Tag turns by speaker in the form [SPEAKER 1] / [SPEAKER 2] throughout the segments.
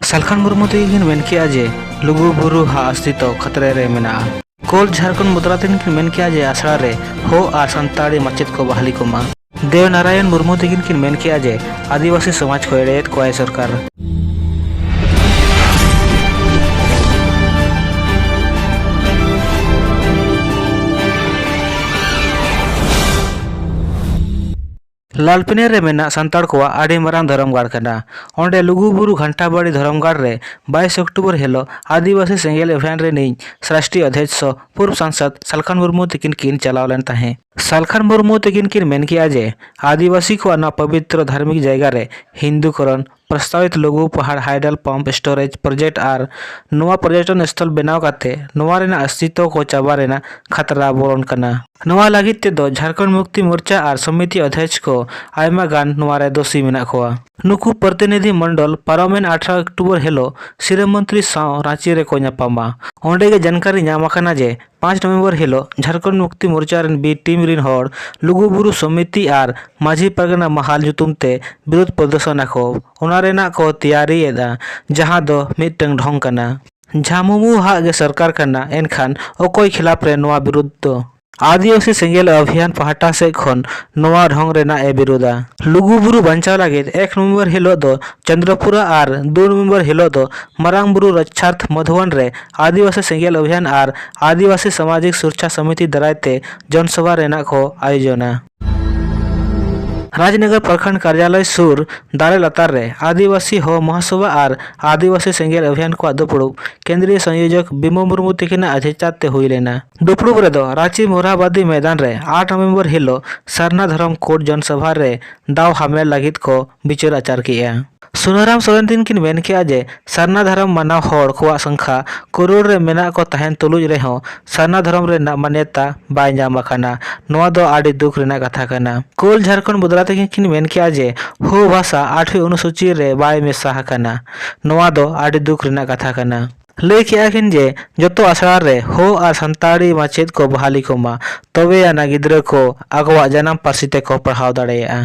[SPEAKER 1] Salkhan Murmu तकिन main किया जे लुगुबुरु हा अस्तित्व खतरे रे मेना। कोल झारखंड मुद्रा तकिन मेन किया जे आसड़ा रे हो आ संताड़ी माचेद को बहाली कोमा। देव नारायण मुर्मू तकिन मेन किया जे आदिवासी समाज को एड़ेत कोय सरकार। लालपिने रे मेना संताड़ को आड़ी मारांग धर्मगाड़ कना। ओंडे लुगुबुरु घंटाबाड़ी धर्मगाड़ रे 22 अक्टूबर हेलो आदिवासी सेंगेल अभियान रे नी राष्ट्रीय अध्यक्ष पूर्व सांसद सालखान मुर्मू तकिन किन चलाव लेन ताहे। सालखान मुर्मू तकिन किन मेन किया जे आदिवासी को ना पवित्र धार्मिक जगह रे हिंदूकरण प्रस्तावित लघु पहाड़ हाइडल पंप स्टोरेज प्रोजेक्ट और नवा पर्यटन स्थल बनाव काते नवा रेना अस्तित्व को चाबा रेना खतरा बोलन कना। नवा लागित ते दो झारखंड मुक्ति मोर्चा और समिति अध्यक्ष को आयमा गान नवा रे दोषी मेना खोआ। नुकु प्रतिनिधि मंडल पारोमेन 18 अक्टूबर हेलो सिरम मंत्री साव रांची रे को ᱧᱟᱯᱟᱢᱟ। ओंडे गे जानकारी ᱧᱟᱢ आकाना जे 5 नवंबर hello Jharkhand Mukti Morcha rain B team रिन होड़ लुगुबुरु समिति और माझी परगना महाल जुतुमते विरोध प्रदर्शन को ओना रेना को तैयारी एदा जहां दो मिटंग ढोंग कना। झामुमु हा गे सरकार कना एनखान ओकोय खिलाफ रे नवा विरोध दो आदिवासी सेंगेल अभियान पहाटा से खन नवा ढंग रेना ए विरोधा। लुगुबुरु बंचाव लगे 1 नवंबर हिलो दो चंद्रपुरा और 2 नवंबर हिलो दो मारांग बुरु रक्षार्थ मधुवन रे आदिवासी सेंगेल अभियान और आदिवासी सामाजिक सुरक्षा समिति दरायते जनसभा रेना को आयोजना। राजनगर प्रखंड कार्यालय सुर दारे लतार रे आदिवासी हो महासभा और आदिवासी सेंगेल अभियान को दुपुड़ुब केंद्रीय संयोजक बिमो मुर्मू तकिना अध्यक्षताते हुई लेना। दुपुड़ुब रे दो रांची मोरहाबादी मैदान रे 8 नवंबर हिलो सरना धर्म कोड जनसभा रे दाव हामेल लागित को बिचार आचार किया। सुनाराम सोरेन तकिन मेन किया जे सरना धर्म मानव होड़ को संख्या करोड़ रे मेना को तहन तुलुज रे हो सरना धर्म रे मान्यता बाय ᱧᱟᱢ आकाना। नोआ दो आड़ी दुख रेना कथा कना। कोल झारखंड मुद्रा तकिन मेन किया जे हो भाषा 8वीं अनुसूची रे बाय मेसा आकाना। नोआ दो आड़ी दुख रेना कथा कना। लय किया किन जे जतो आसड़ा रे हो और संताड़ी माचेद को बहाली कोमा तबे आना गिद्रा को आगवा जन्म पार्सी ते को पढ़ाव दाड़ेया।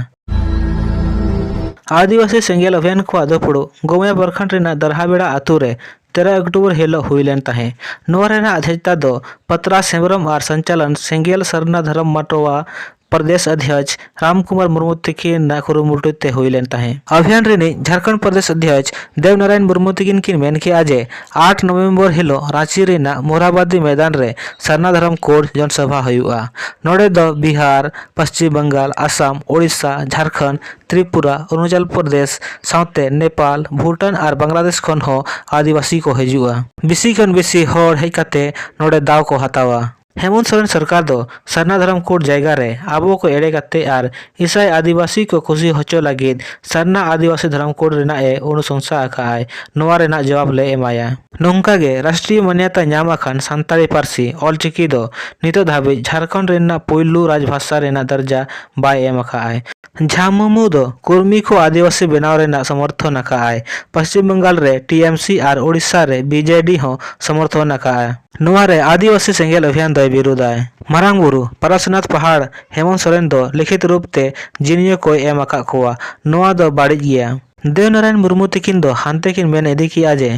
[SPEAKER 1] आदिवासी सेंगेल अभियान को आदोपुड़ो गोमिया प्रखंड रेना दरहाबेड़ा आतु रे 13 अक्टूबर हेलो हुई लेन ताहे। नोआ रेना अध्यक्षता दो पत्रा सेमरम और संचालन सेंगेल सरना धर्म मटोवा प्रदेश अध्यक्ष रामकुमार मुर्मू तकिन ना कुरुमुटुते हुई लेन ताहे। अभियान रेनी झारखंड प्रदेश अध्यक्ष देव नारायण मुर्मू तकिन किन मेन किया जे 8 नवंबर हिलो रांची रेना मोरहाबादी मैदान रे सरना धर्म कोड जनसभा हुआ। नोडे दो बिहार पश्चिम बंगाल असम ओडिशा झारखंड त्रिपुरा अरुणाचल प्रदेश साउते नेपाल भूटान और बांग्लादेश खन हो आदिवासी को हजुआ। बिसी खन बिसी होड़ हेज काते नोडे दाव को हतावा। हेमंत सोरेन सरकार दो सरना धर्म कोड जायगा रे आबो को एड़े काते और ईसाई आदिवासी को खुशी होचो लगिद सरना आदिवासी धर्म कोड रेना ए अनुशंसा आकाय नोआ रेना जवाब ले एमाया। नोंका गे राष्ट्रीय मान्यता ᱧᱟᱢ आखान सानताड़ी पार्सी ऑलचिकी दो नितो धाबी झारखंड रेना पोइलू राजभाषा रेना दर्जा बाय एम आकाय। झामुमु दो कुर्मी को आदिवासी बनाव रेना समर्थन आकाय। पश्चिम बंगाल रे टीएमसी और ओडिशा रे बीजेडी हो समर्थन आकाय। नोआ रे आदिवासी सेंगेल अभियान दो विरोधाय। मारांग बुरु परासनाथ पहाड़ हेमंत सोरेन दो लिखित रूप ते जिनियो को एम आका खोआ। नोआ दो बाड़िज गया। देव नारायण मुर्मू तकिन दो हानते किन मेन इदी किया जे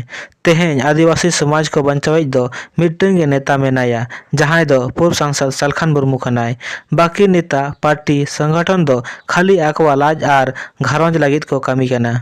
[SPEAKER 1] तेहें आदिवासी समाज को बंचाविज दो मिटंग नेता मेनाया जहां दो पूर्व सांसद सालखान मुर्मू खनाय। बाकी नेता पार्टी संगठन दो खाली आकवा लाज और घारंज लागित को कामी कना।